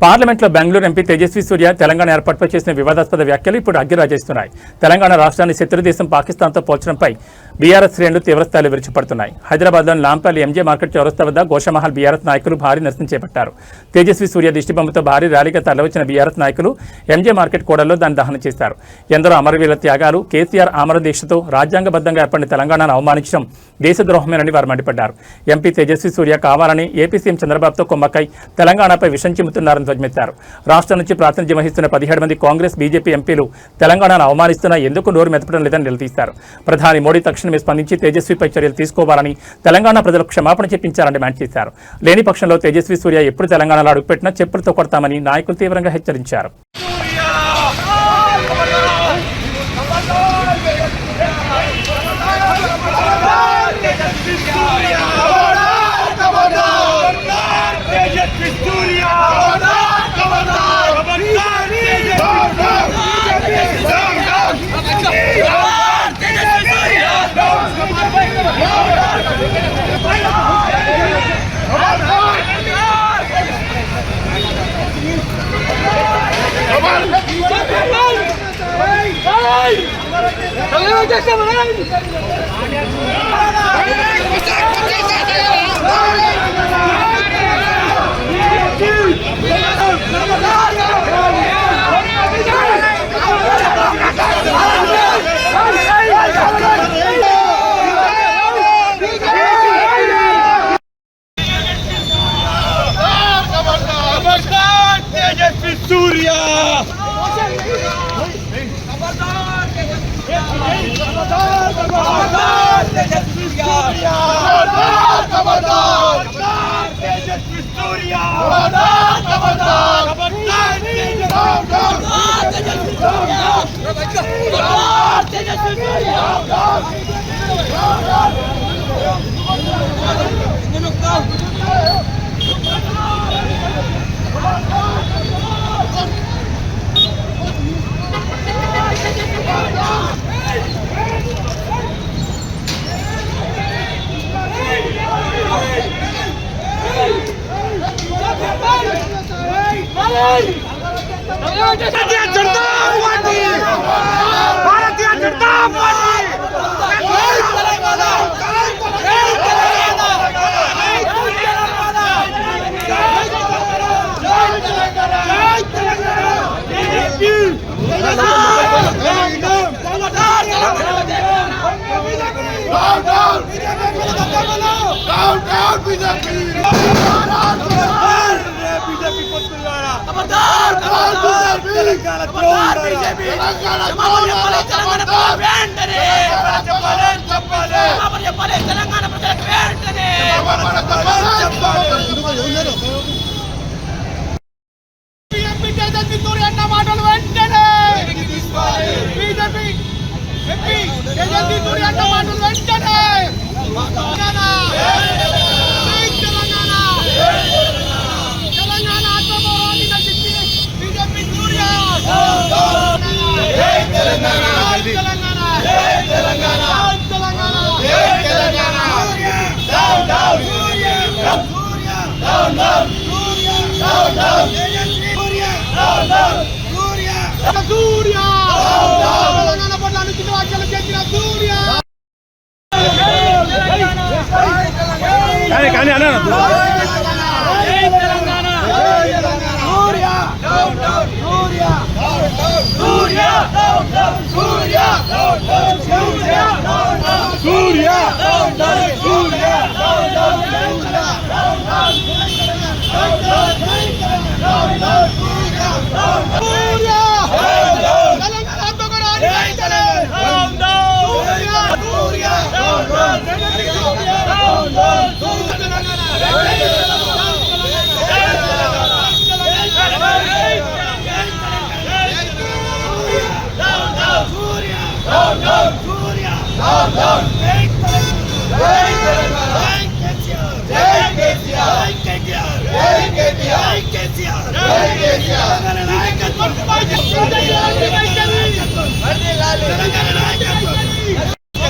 పార్లమెంట్లో బెంగళూరు ఎంపీ తేజస్వి సూర్య తెలంగాణ ఏర్పాటుపై చేసిన వివాదాస్పద వ్యాఖ్యలు ఇప్పుడు అగ్గిరాజేస్తున్నాయి. తెలంగాణ రాష్ట్రాన్ని శత్రుదేశం పాకిస్తాన్తో పోల్చడంపై బీఆర్ఎస్ శ్రేణులు తీవ్రస్థాయిలో విరుచుపడుతున్నాయి. హైదరాబాద్లోని లాంపల్లి ఎంజే మార్కెట్ చౌరస్తా వద్ద గోషామహల్ బీఆర్ఎస్ నాయకులు భారీ నిరసన చేపట్టారు. తేజస్వి సూర్య దిష్టిబొమ్మతో భారీ ర్యాలీగా తరలివచ్చిన బీఆర్ఎస్ నాయకులు ఎంజే మార్కెట్ కూడల్లో దాన్ని దహనం చేశారు. ఎందరో అమరవీరుల త్యాగాలు, కేసీఆర్ ఆమర దీక్షతో రాజ్యాంగబద్ధంగా ఏర్పడిన తెలంగాణను అవమానించడం దేశద్రోహమేనని వారు మండిపడ్డారు. ఎంపీ తేజస్వి సూర్య కావాలని ఏపీ సీఎం చంద్రబాబుతో కుమ్మక్కై తెలంగాణపై విషం చిమ్ముతున్నారని ధ్వజమెత్తారు. రాష్ట్రం నుంచి ప్రాతినిధ్యం వహిస్తున్న 17 మంది కాంగ్రెస్, బీజేపీ ఎంపీలు తెలంగాణను అవమానిస్తున్నా ఎందుకు నోరు మెదపడం లేదని నిలదీశారు. ప్రధాని మోడీ తక్షణమే స్పందించి తేజస్విపై చర్యలు తీసుకోవాలని, తెలంగాణ ప్రజలకు క్షమాపణ చెప్పించాలని డిమాండ్ చేశారు. లేని పక్షంలో తేజస్వి సూర్య ఎప్పుడు తెలంగాణలో అడుగుపెట్టినా చెప్పులతో కొడతామని నాయకులు తీవ్రంగా హెచ్చరించారు.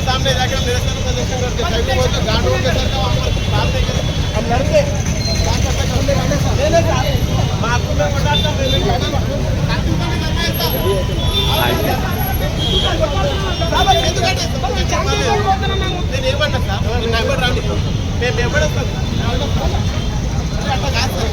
सामने जाकर निरसन प्रदर्शन करके गांडों के सर का हम लड़के మేము ఎవడొస్తాం అట్లా కాదు సార్.